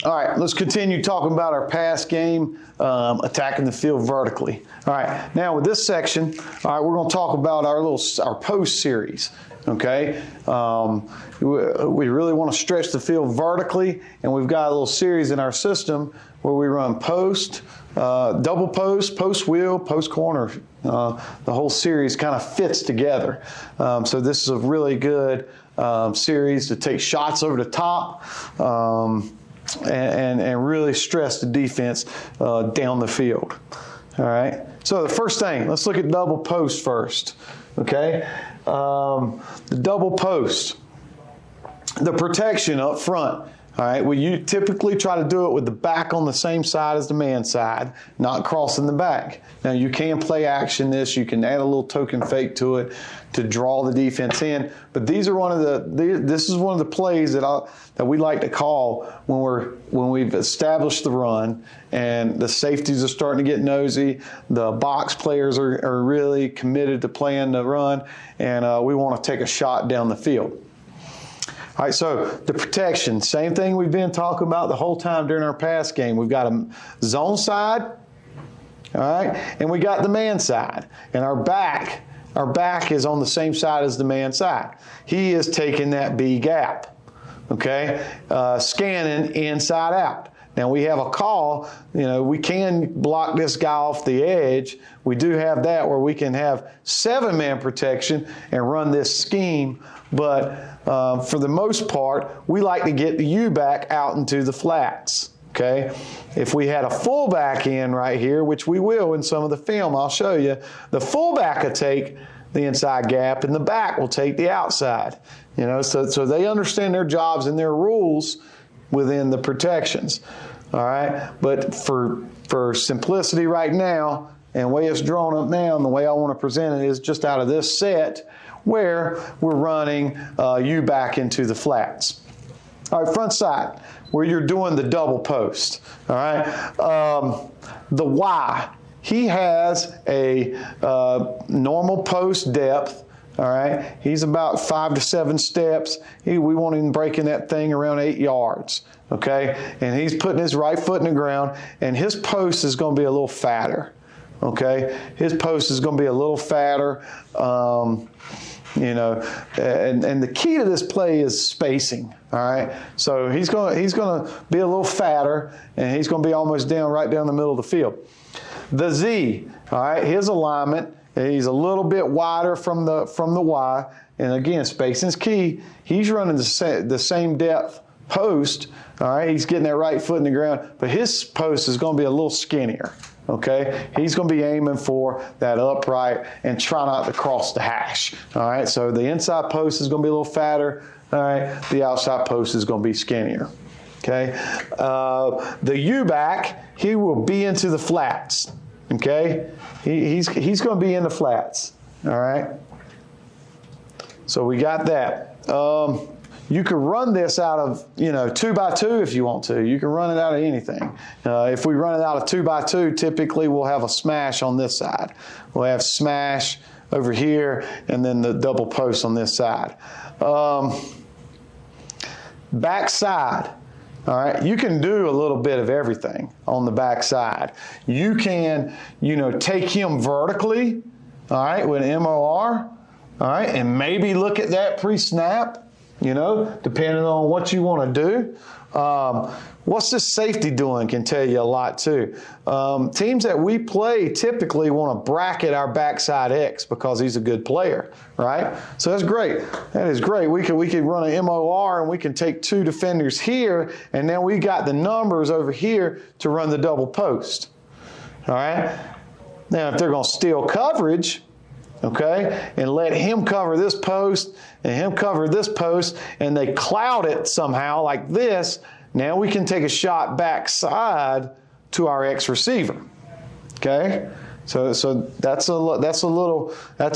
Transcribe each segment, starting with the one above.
All right, let's continue talking about our pass game, attacking the field vertically. All right, now with this section, all right, we're going to talk about our post series. Okay, we really want to stretch the field vertically, and we've got a little series in our system where we run post, double post, post wheel, post corner. The whole series kind of fits together. So this is a really good series to take shots over the top. And really stress the defense down the field. All right. So the first thing, let's look at double post first. Okay. The double post, the protection up front. All right. Well, you typically try to do it with the back on the same side as the man side, not crossing the back. Now you can play action this. You can add a little token fake to it to draw the defense in. But these are this is one of the plays that we like to call when we've established the run and the safeties are starting to get nosy. The box players are really committed to playing the run, and we want to take a shot down the field. All right, so the protection, same thing we've been talking about the whole time during our pass game. We've got a zone side, all right, and we got the man side. And our back is on the same side as the man side. He is taking that B gap, okay, scanning inside out. Now we have a call, we can block this guy off the edge. We do have that where we can have 7-man protection and run this scheme, but for the most part, we like to get the U-back out into the flats, okay? If we had a fullback in right here, which we will in some of the film, I'll show you, the fullback will take the inside gap and the back will take the outside, so they understand their jobs and their rules within the protections, all right? But for simplicity right now, and the way it's drawn up now and the way I want to present it is just out of this set where we're running you back into the flats. All right, front side, where you're doing the double post, all right? The Y, he has a normal post depth. All right, he's about 5 to 7 steps. We want him breaking that thing around 8 yards, okay? And he's putting his right foot in the ground, and his post is going to be a little fatter, okay? His post is going to be a little fatter, and the key to this play is spacing, all right? So he's going to be a little fatter, and he's going to be almost right down the middle of the field. The Z, all right, his alignment, he's a little bit wider from the Y, and again, spacing's key. He's running the same depth post, all right? He's getting that right foot in the ground, but his post is going to be a little skinnier, okay? He's going to be aiming for that upright and try not to cross the hash, all right? So the inside post is going to be a little fatter, all right? The outside post is going to be skinnier, okay? The U-back, he will be into the flats, okay? He's going to be in the flats, all right? So we got that. You can run this out of, 2x2 if you want to. You can run it out of anything. If we run it out of 2x2, typically we'll have a smash on this side. We'll have smash over here and then the double post on this side. Back side. All right, you can do a little bit of everything on the back side. You can, take him vertically, all right, with an MOR, all right, and maybe look at that pre-snap, depending on what you want to do. What's this safety doing can tell you a lot too. Teams that we play typically want to bracket our backside X because he's a good player, right? So that's great. That is great. We could run an MOR and we can take 2 defenders here, and then we got the numbers over here to run the double post. All right. Now, if they're going to steal coverage, okay, and let him cover this post and him cover this post, and they cloud it somehow like this, now we can take a shot backside to our X receiver, okay? So that's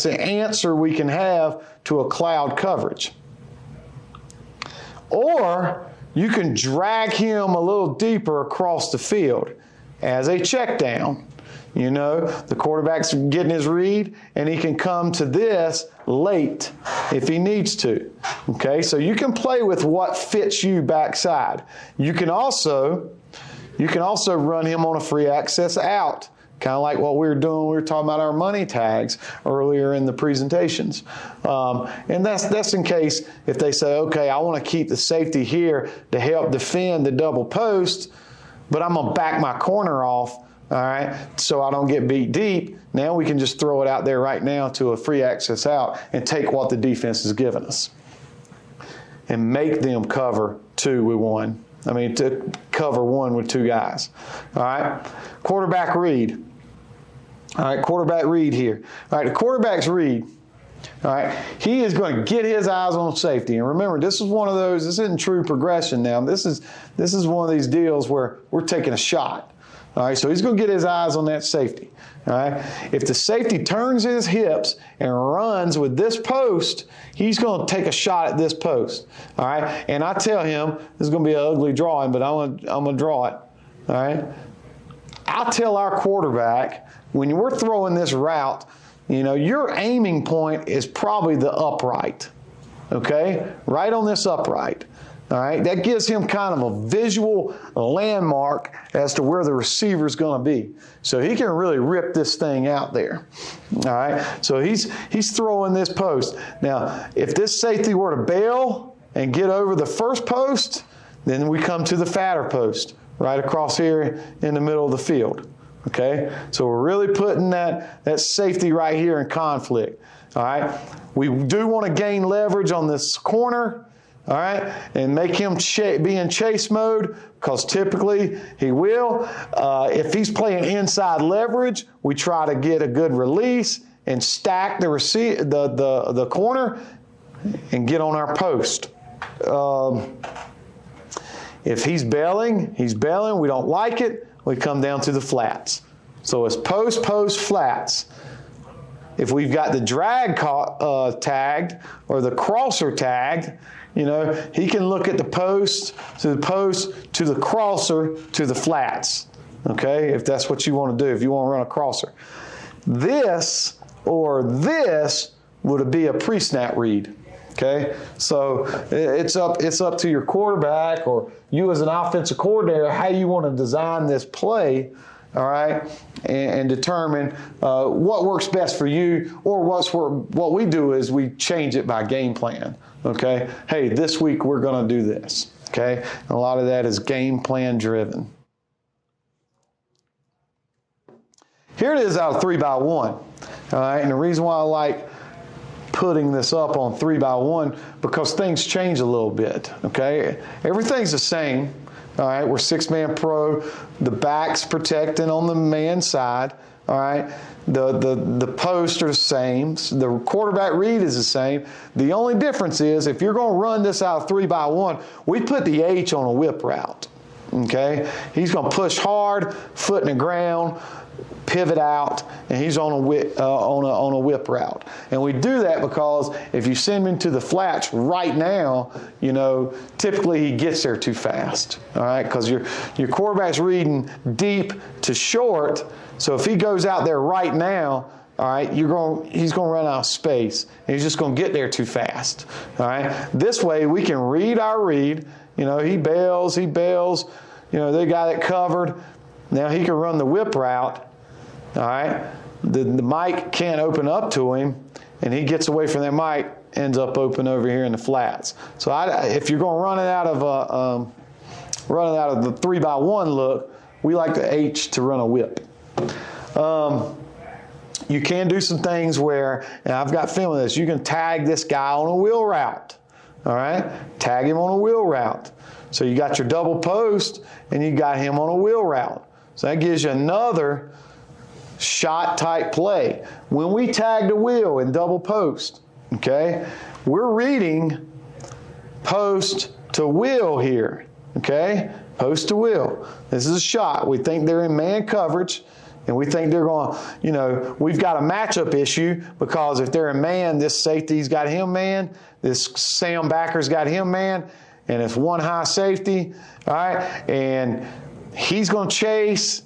an answer we can have to a cloud coverage. Or you can drag him a little deeper across the field as a check down. You know, the quarterback's getting his read, and he can come to this late if he needs to. Okay, so you can play with what fits you backside. You can also run him on a free access out, kind of like what we were doing. We were talking about our money tags earlier in the presentations. And that's in case if they say, okay, I want to keep the safety here to help defend the double post, but I'm going to back my corner off, all right, so I don't get beat deep. Now we can just throw it out there right now to a free access out and take what the defense has given us and make them cover two with one. I mean, to cover one with two guys. All right, quarterback read. All right, quarterback read here. All right, the quarterback's read. All right, he is going to get his eyes on safety. And remember, this is one of those, this isn't true progression now. This is one of these deals where we're taking a shot. All right, so he's going to get his eyes on that safety. All right, if the safety turns his hips and runs with this post, he's going to take a shot at this post. All right, and I tell him this is going to be an ugly drawing, but I'm going to draw it. All right, I tell our quarterback when we're throwing this route, you know, your aiming point is probably the upright. Okay, right on this upright. All right, that gives him kind of a visual landmark as to where the receiver's going to be. So he can really rip this thing out there. All right, so he's throwing this post. Now, if this safety were to bail and get over the first post, then we come to the fatter post right across here in the middle of the field. Okay, so we're really putting that safety right here in conflict. All right, we do want to gain leverage on this corner. All right, and make him be in chase mode, because typically he will. If he's playing inside leverage, we try to get a good release and stack the corner and get on our post. If he's bailing, we don't like it, we come down to the flats. So it's post, flats. If we've got the drag tagged or the crosser tagged, you know, he can look at the post, to the crosser, to the flats, okay, if that's what you want to do, if you want to run a crosser. This or this would be a pre-snap read, okay? So it's up to your quarterback or you as an offensive coordinator how you want to design this play, all right, and determine what works best for you, or what we do is we change it by game plan. Okay, hey, this week we're going to do this. Okay, and a lot of that is game plan driven. Here it is out of 3x1. All right, and the reason why I like putting this up on 3x1 because things change a little bit. Okay, everything's the same. All right, we're 6-man pro. The back's protecting on the man side. All right, the posts are the same. The quarterback read is the same. The only difference is if you're going to run this out of 3x1, we put the H on a whip route. Okay, he's going to push hard, foot in the ground, pivot out, and he's on a whip route. And we do that because if you send him to the flats right now, you know, typically he gets there too fast. All right, because your quarterback's reading deep to short. So if he goes out there right now, all right, he's going to run out of space. And he's just going to get there too fast. All right, this way we can read our read. You know, he bails. You know, they got it covered. Now he can run the whip route. All right, the mic can't open up to him, and he gets away from that mic, ends up open over here in the flats. So if you're going to run it out of the 3x1 look, we like the H to run a whip. You can do some things where, and I've got film of this, you can tag this guy on a wheel route. All right, tag him on a wheel route. So you got your double post, and you got him on a wheel route. So that gives you another shot type play. When we tag the wheel in double post, okay, we're reading post to wheel here, okay, post to wheel. This is a shot. We think they're in man coverage, and we think they're going to, you know, we've got a matchup issue because if they're in man, this safety's got him man, this Sam backer's got him man, and it's one high safety, all right, and he's going to chase,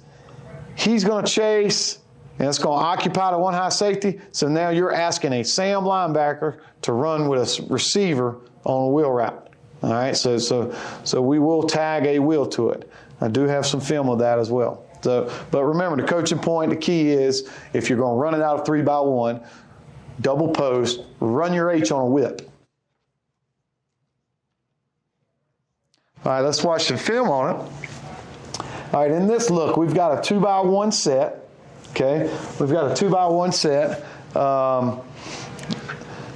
and it's going to occupy the one high safety. So now you're asking a Sam linebacker to run with a receiver on a wheel route. All right, so we will tag a wheel to it. I do have some film of that as well. So, but remember, the coaching point, the key is if you're going to run it out of 3x1, double post, run your H on a whip. All right, let's watch the film on it. All right, in this look, we've got a 2x1 set. Okay, we've got a 2x1 set.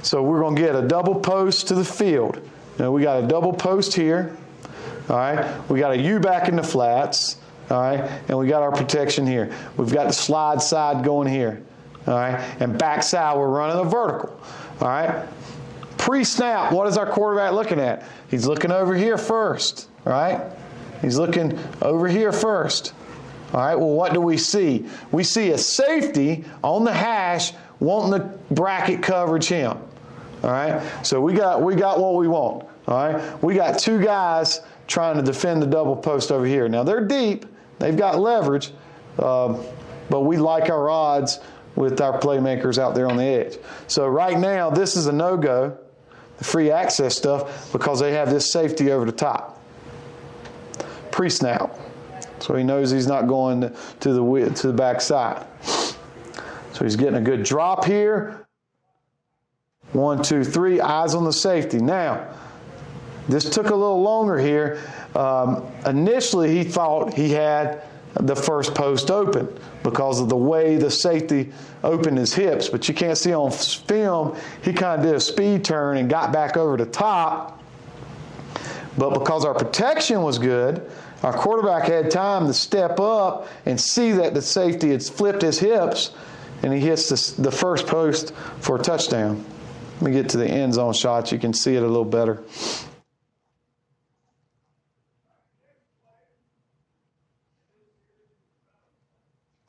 So we're going to get a double post to the field. Now we got a double post here. All right, we got a U back in the flats. All right, and we got our protection here. We've got the slide side going here. All right, and backside we're running a vertical. All right, pre-snap, what is our quarterback looking at? He's looking over here first. All right, he's looking over here first. All right, well, what do we see? We see a safety on the hash wanting to bracket coverage him. All right, so we got what we want. All right, we got two guys trying to defend the double post over here. Now they're deep, they've got leverage, but we like our odds with our playmakers out there on the edge. So right now, this is a no-go, the free access stuff, because they have this safety over the top. Pre-snap, so he knows he's not going to the back side. So he's getting a good drop here. 1, 2, 3, eyes on the safety. Now, this took a little longer here. Initially, he thought he had the first post open because of the way the safety opened his hips. But you can't see on film, he kind of did a speed turn and got back over the top. But because our protection was good, our quarterback had time to step up and see that the safety had flipped his hips, and he hits the first post for a touchdown. Let me get to the end zone shots. You can see it a little better.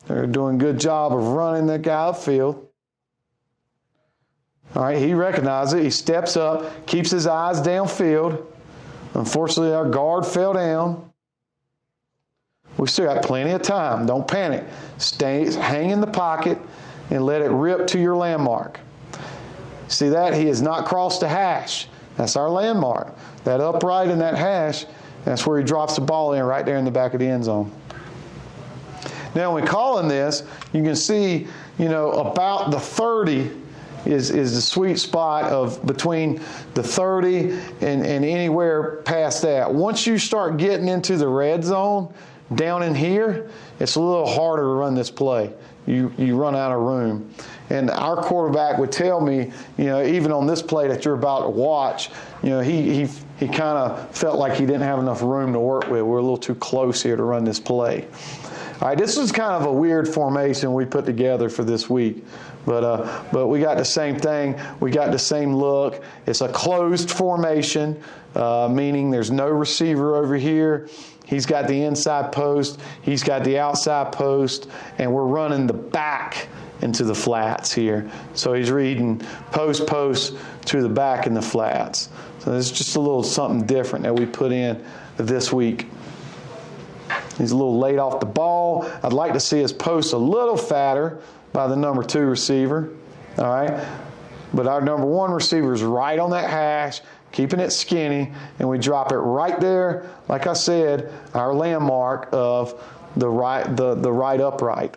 They're doing a good job of running that guy upfield. All right, he recognizes it. He steps up, keeps his eyes downfield. Unfortunately, our guard fell down. We still got plenty of time. Don't panic. Hang in the pocket and let it rip to your landmark. See that? He has not crossed the hash. That's our landmark. That upright in that hash, that's where he drops the ball in, right there in the back of the end zone. Now, when calling this, you can see, about the 30 is the sweet spot of between the 30 and anywhere past that. Once you start getting into the red zone, down in here, it's a little harder to run this play. You run out of room. And our quarterback would tell me, even on this play that you're about to watch, he kind of felt like he didn't have enough room to work with. We're a little too close here to run this play. All right, this was kind of a weird formation we put together for this week. But we got the same thing. We got the same look. It's a closed formation, meaning there's no receiver over here. He's got the inside post. He's got the outside post. And we're running the back into the flats here. So he's reading post to the back in the flats. So there's just a little something different that we put in this week. He's a little late off the ball. I'd like to see his post a little fatter by the number 2 receiver. All right. But our number 1 receiver is right on that hash, keeping it skinny, and we drop it right there, like I said, our landmark of the right upright.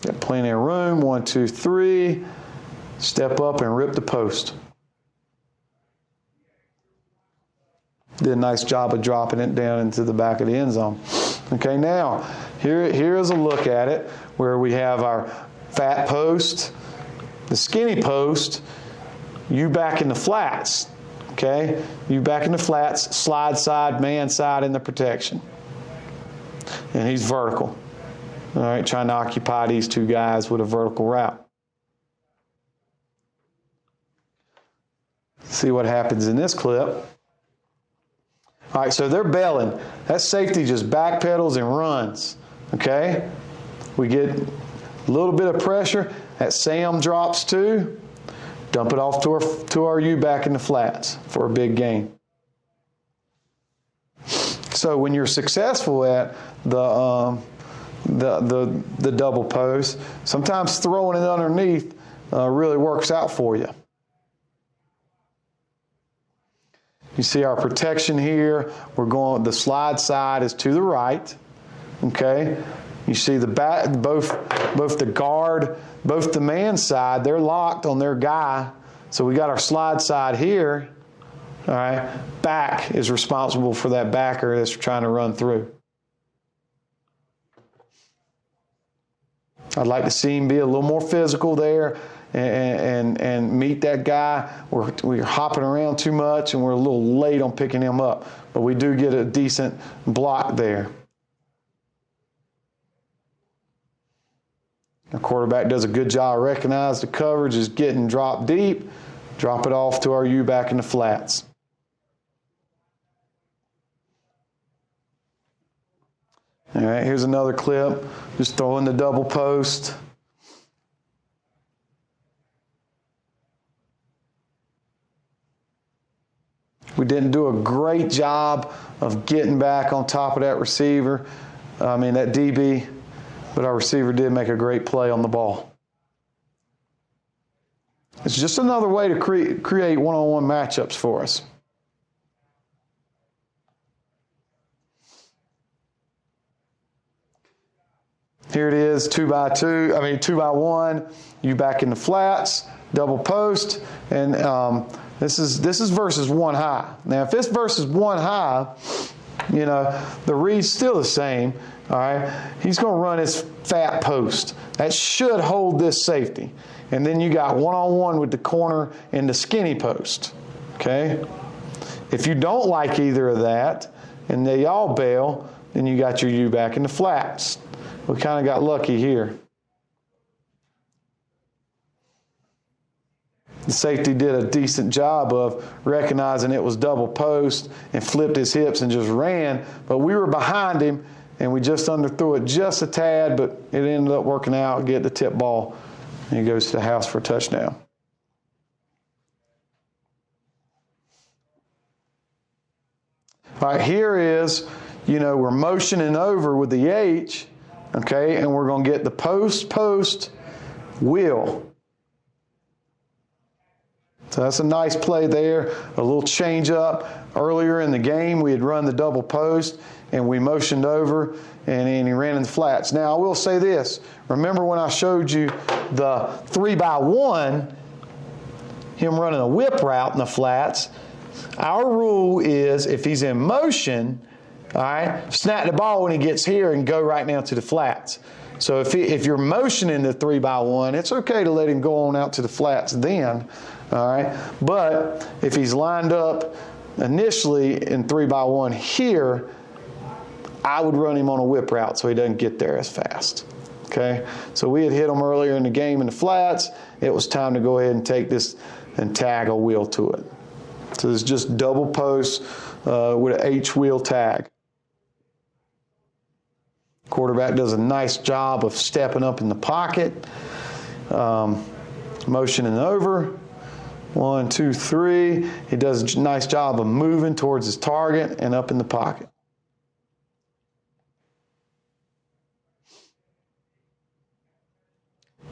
Got plenty of room. 1, 2, 3. Step up and rip the post. Did a nice job of dropping it down into the back of the end zone. Okay, now, here is a look at it where we have our fat post, the skinny post, you back in the flats. Okay, you back in the flats, slide side, man side in the protection. And he's vertical. All right, trying to occupy these two guys with a vertical route. See what happens in this clip. All right, so they're bailing. That safety just backpedals and runs. Okay? We get a little bit of pressure. That Sam drops too. Dump it off to our U back in the flats for a big gain. So when you're successful at the double post, sometimes throwing it underneath really works out for you. You see our protection here. We're going, the slide side is to the right. Okay. You see the back, both the guard, both the man side, they're locked on their guy. So we got our slide side here. All right. Back is responsible for that backer that's trying to run through. I'd like to see him be a little more physical there and meet that guy. We're hopping around too much and we're a little late on picking him up. But we do get a decent block there. The quarterback does a good job. Recognize the coverage is getting dropped deep. Drop it off to our U back in the flats. All right, here's another clip. Just throwing the double post. We didn't do a great job of getting back on top of that receiver. That DB. But our receiver did make a great play on the ball. It's just another way to create one-on-one matchups for us. Here it is, 2x1. You back in the flats, double post, and this is versus one high. Now, if it's versus one high, the read's still the same. All right, he's going to run his fat post. That should hold this safety. And then you got one-on-one with the corner and the skinny post. Okay? If you don't like either of that and they all bail, then you got your U back in the flats. We kind of got lucky here. The safety did a decent job of recognizing it was double post and flipped his hips and just ran. But we were behind him. And we just underthrew it just a tad, but it ended up working out, get the tip ball, and he goes to the house for a touchdown. All right, here is, we're motioning over with the H, okay, and we're going to get the post, wheel. So that's a nice play there, a little change up. Earlier in the game, we had run the double post, and we motioned over, and he ran in the flats. Now, I will say this. Remember when I showed you the 3x1, him running a whip route in the flats? Our rule is if he's in motion, all right, snap the ball when he gets here and go right now to the flats. So if you're motioning the 3x1, it's okay to let him go on out to the flats then, all right? But if he's lined up initially in 3x1 here, I would run him on a whip route so he doesn't get there as fast. Okay? So we had hit him earlier in the game in the flats. It was time to go ahead and take this and tag a wheel to it. So it's just double post with an H wheel tag. Quarterback does a nice job of stepping up in the pocket, motioning over. 1, 2, 3. He does a nice job of moving towards his target and up in the pocket.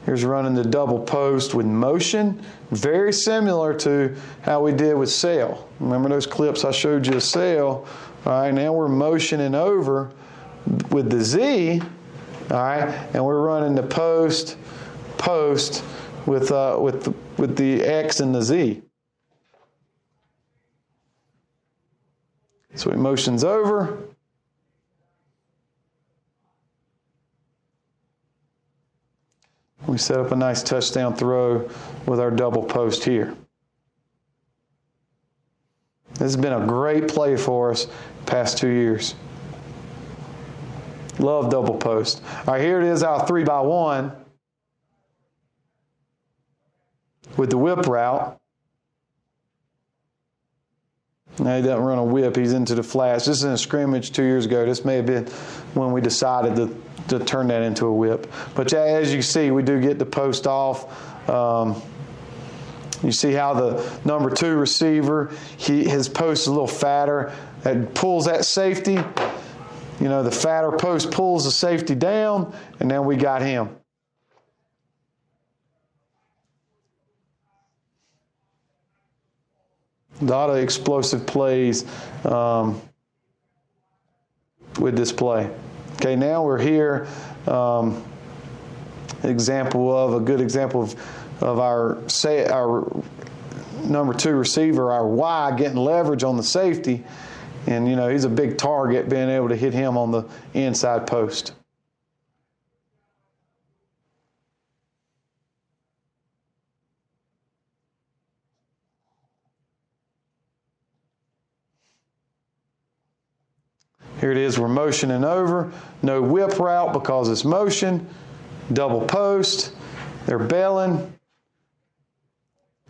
Here's running the double post with motion, very similar to how we did with sail. Remember those clips I showed you of sail? All right, now we're motioning over with the Z, all right, and we're running the post with the X and the Z. So he motions over. We set up a nice touchdown throw with our double post here. This has been a great play for us the past 2 years. Love double post. All right, here it is, our 3x1 with the whip route. Now he doesn't run a whip, he's into the flats. This is in a scrimmage 2 years ago. This may have been when we decided to turn that into a whip. But as you see, we do get the post off. You see how the number 2 receiver, his post is a little fatter. that pulls that safety. You know, the fatter post pulls the safety down, and then we got him. A lot of explosive plays with this play. Okay, now we're here. A good example of our number 2 receiver, our Y, getting leverage on the safety. And, you know, he's a big target, being able to hit him on the inside post. Here it is, we're motioning over. No whip route because it's motion. Double post. They're bailing.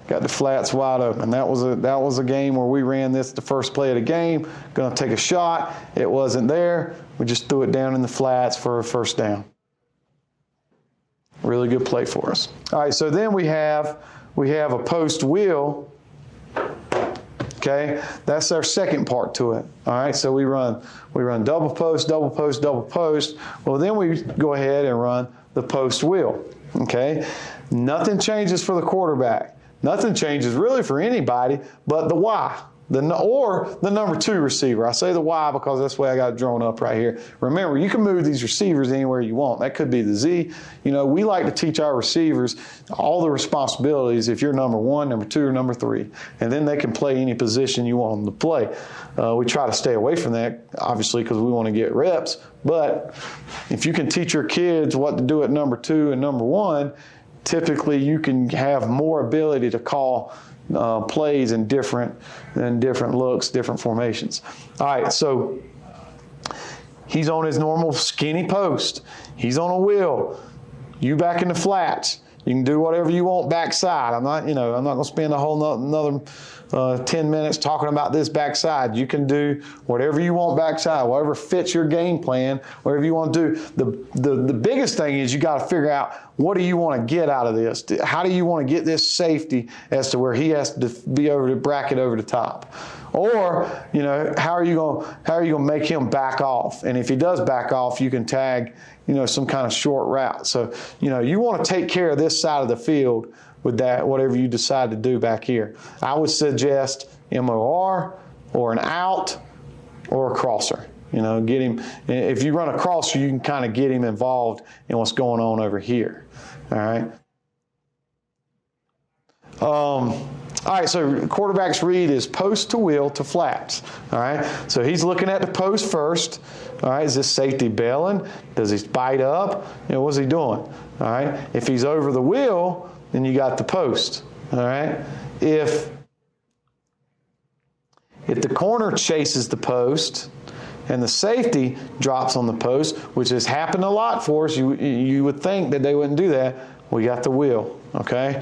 Got the flats wide open. That was a game where we ran this the first play of the game. Going to take a shot. It wasn't there. We just threw it down in the flats for a first down. Really good play for us. All right, so then we have a post wheel. Okay, that's our second part to it. All right, so we run double post, double post, double post. Well, then we go ahead and run the post wheel. Okay, nothing changes for the quarterback. Nothing changes really for anybody but the Y, or the number 2 receiver. I say the Y because that's the way I got it drawn up right here. Remember, you can move these receivers anywhere you want. That could be the Z. You know, we like to teach our receivers all the responsibilities if you're number 1, number 2, or number 3. And then they can play any position you want them to play. We try to stay away from that, obviously, because we want to get reps. But if you can teach your kids what to do at number 2 and number 1, typically you can have more ability to call plays in different looks, different formations. All right, so he's on his normal skinny post. He's on a wheel. You back in the flats. You can do whatever you want backside. I'm not going to spend a whole another 10 minutes talking about this backside. You can do whatever you want backside, whatever fits your game plan, whatever you want to do. The biggest thing is you got to figure out, what do you want to get out of this? How do you want to get this safety as to where he has to be over the bracket over the top? Or, you know, how are you going to make him back off? And if he does back off, you can tag, you know, some kind of short route. So, you know, you want to take care of this side of the field with that, whatever you decide to do back here. I would suggest MOR or an out or a crosser. You know, get him. If you run a crosser, you can kind of get him involved in what's going on over here. All right. All right, so quarterback's read is post to wheel to flats. All right, so he's looking at the post first. All right, is this safety bailing? Does he bite up? You know, what's he doing? All right, if he's over the wheel, then you got the post. All right, if the corner chases the post and the safety drops on the post, which has happened a lot for us, you would think that they wouldn't do that. We got the wheel. Okay.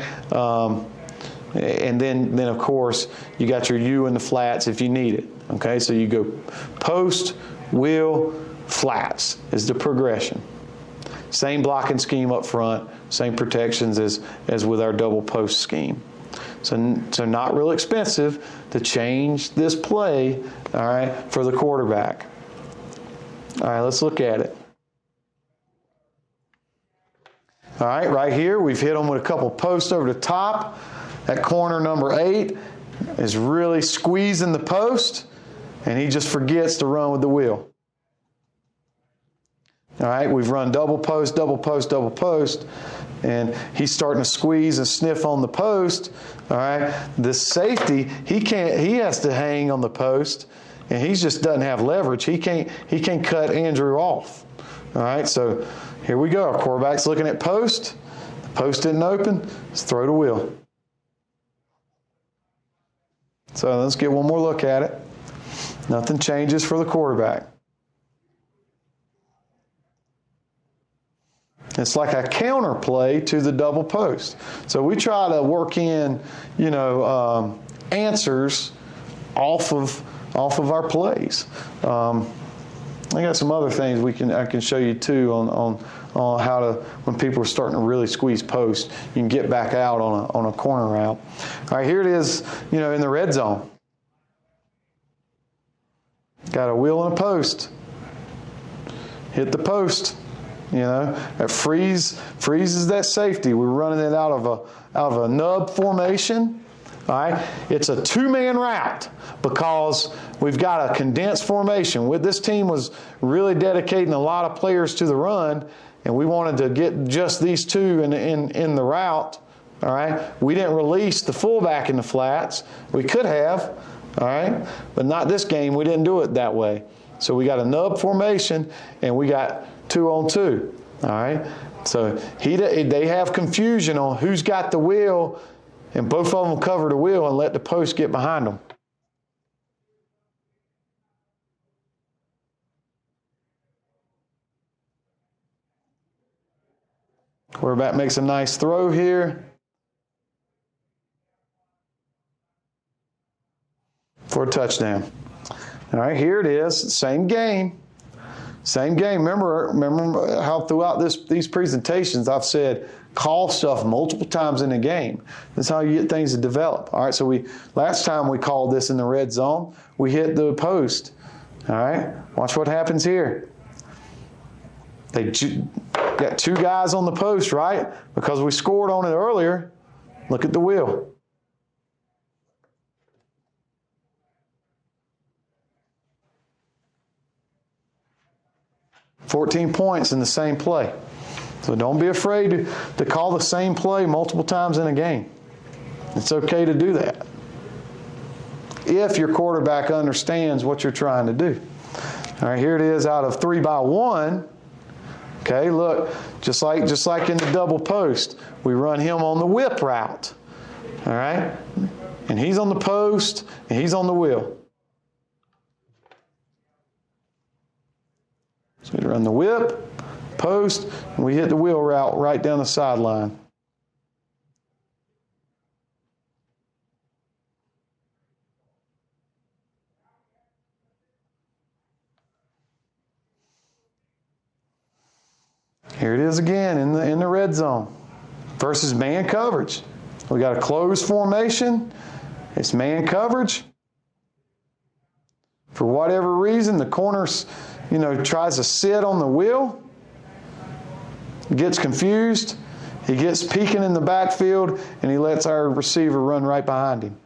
And then of course, you got your U in the flats if you need it. Okay, so you go post, wheel, flats is the progression. Same blocking scheme up front, same protections as with our double post scheme. So not real expensive to change this play, all right, for the quarterback. All right, let's look at it. All right, right here, we've hit them with a couple posts over the top. That corner number 8 is really squeezing the post, and he just forgets to run with the wheel. All right, we've run double post, double post, double post, and he's starting to squeeze and sniff on the post. All right, the safety, he has to hang on the post, and he just doesn't have leverage. He can't cut Andrew off. All right, so here we go. Our quarterback's looking at post. The post isn't open. Let's throw the wheel. So let's get one more look at it. Nothing changes for the quarterback. It's like a counter play to the double post. So we try to work in, answers off of our plays. I got some other things I can show you too on how to, when people are starting to really squeeze post, you can get back out on a corner route. All right, here it is, in the red zone. Got a wheel and a post. Hit the post. You know, that freezes that safety. We're running it out of a nub formation. All right, it's a two-man route because we've got a condensed formation. This team was really dedicating a lot of players to the run, and we wanted to get just these two in the route. All right, we didn't release the fullback in the flats. We could have, all right, but not this game. We didn't do it that way. So we got a nub formation, and we got 2-on-2. All right, so they have confusion on who's got the wheel. And both of them cover the wheel and let the post get behind them. Quarterback makes a nice throw here for a touchdown. All right, here it is. Same game. Same game. Remember how throughout these presentations I've said, call stuff multiple times in a game. That's how you get things to develop. All right, so last time we called this in the red zone, we hit the post. All right, watch what happens here. They got two guys on the post, right? Because we scored on it earlier. Look at the wheel. $14 points in the same play. So don't be afraid to call the same play multiple times in a game. It's okay to do that if your quarterback understands what you're trying to do. All right, here it is out of 3-by-1. Okay, look, just like in the double post, we run him on the whip route. All right, and he's on the post and he's on the wheel. So we run the whip, post, and we hit the wheel route right down the sideline. Here it is again in the red zone versus man coverage. We got a closed formation. It's man coverage. For whatever reason, the corners, tries to sit on the wheel. Gets confused. He gets peeking in the backfield, and he lets our receiver run right behind him.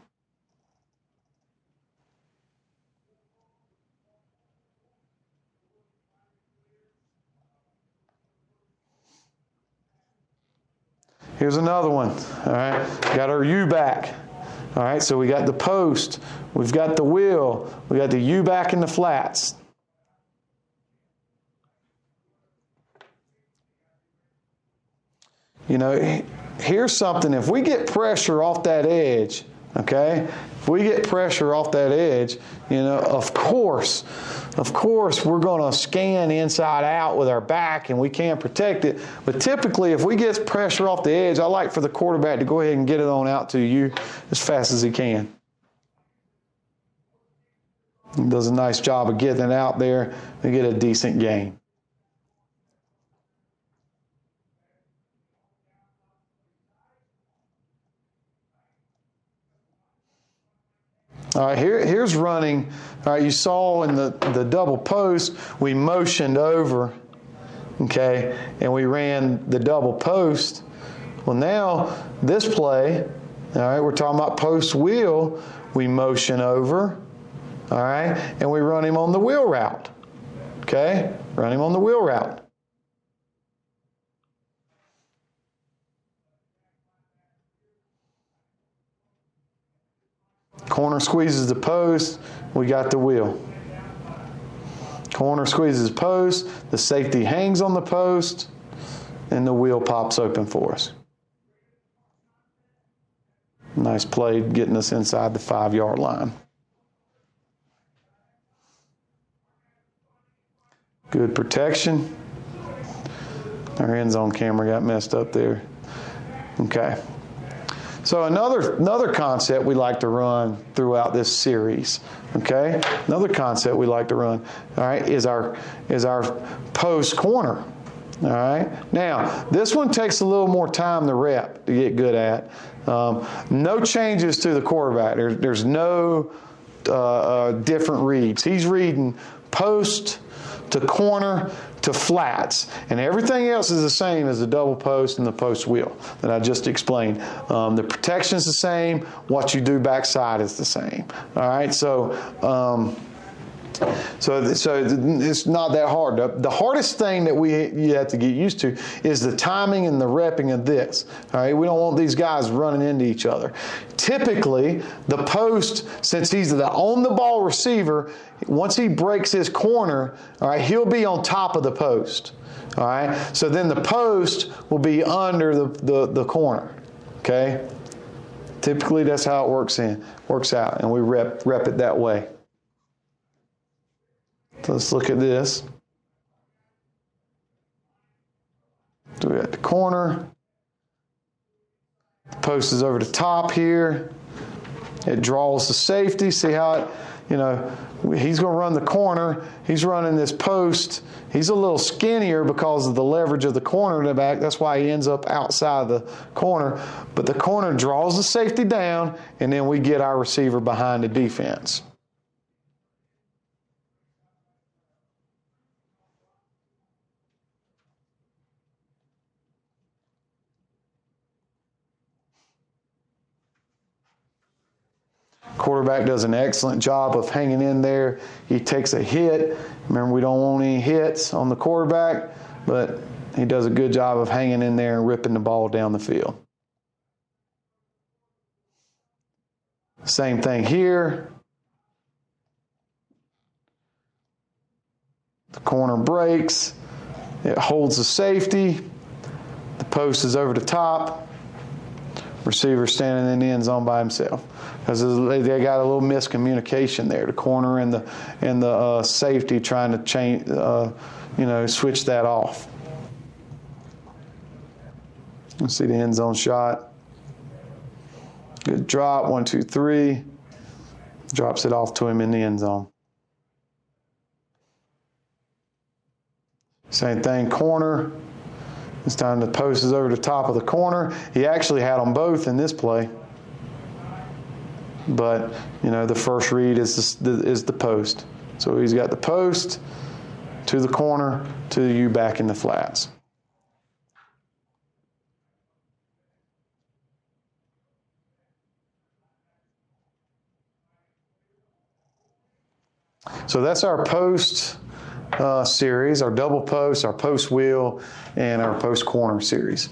Here's another one. All right, got our U back. All right, so we got the post, we've got the wheel, we got the U back in the flats. Here's something. If we get pressure off that edge, okay? If we get pressure off that edge, of course, we're going to scan inside out with our back and we can't protect it. But typically, if we get pressure off the edge, I like for the quarterback to go ahead and get it on out to you as fast as he can. He does a nice job of getting it out there and get a decent gain. All right, here's running. All right, you saw in the double post, we motioned over, okay, and we ran the double post. Well, now this play, all right, we're talking about post wheel. We motion over, all right, and we run him on the wheel route, okay, run him on the wheel route. Corner squeezes the post, we got the wheel. Corner squeezes post, the safety hangs on the post, and the wheel pops open for us. Nice play getting us inside the 5-yard line. Good protection. Our end zone camera got messed up there. Okay. So another concept we like to run throughout this series, okay? Another concept we like to run, all right, is our post corner, all right? Now, this one takes a little more time to rep, to get good at. No changes to the quarterback. There's no different reads. He's reading post to corner to flats, and everything else is the same as the double post and the post wheel that I just explained. The protection is the same. What you do backside is the same. All right, so it's not that hard. The hardest thing that you have to get used to is the timing and the repping of this. All right, we don't want these guys running into each other. Typically, the post, since he's the on-the-ball receiver, once he breaks his corner, all right, he'll be on top of the post. All right, so then the post will be under the corner. Okay, typically that's how it works out, and we rep it that way. So let's look at this. So we got the corner. The post is over the top here. It draws the safety. See how it, he's going to run the corner. He's running this post. He's a little skinnier because of the leverage of the corner in the back. That's why he ends up outside the corner. But the corner draws the safety down, and then we get our receiver behind the defense. Quarterback does an excellent job of hanging in there. He takes a hit. Remember, we don't want any hits on the quarterback, but he does a good job of hanging in there and ripping the ball down the field. Same thing here. The corner breaks. It holds the safety. The post is over the top. Receiver standing in the end zone by himself. Because they got a little miscommunication there. The corner and the safety trying to change, switch that off. You see the end zone shot. Good drop. 1, 2, 3. Drops it off to him in the end zone. Same thing, corner. This time the post is over the top of the corner. He actually had them both in this play. But, the first read is the post. So he's got the post to the corner to the U back in the flats. So that's our post series, our double post, our post wheel, and our post corner series.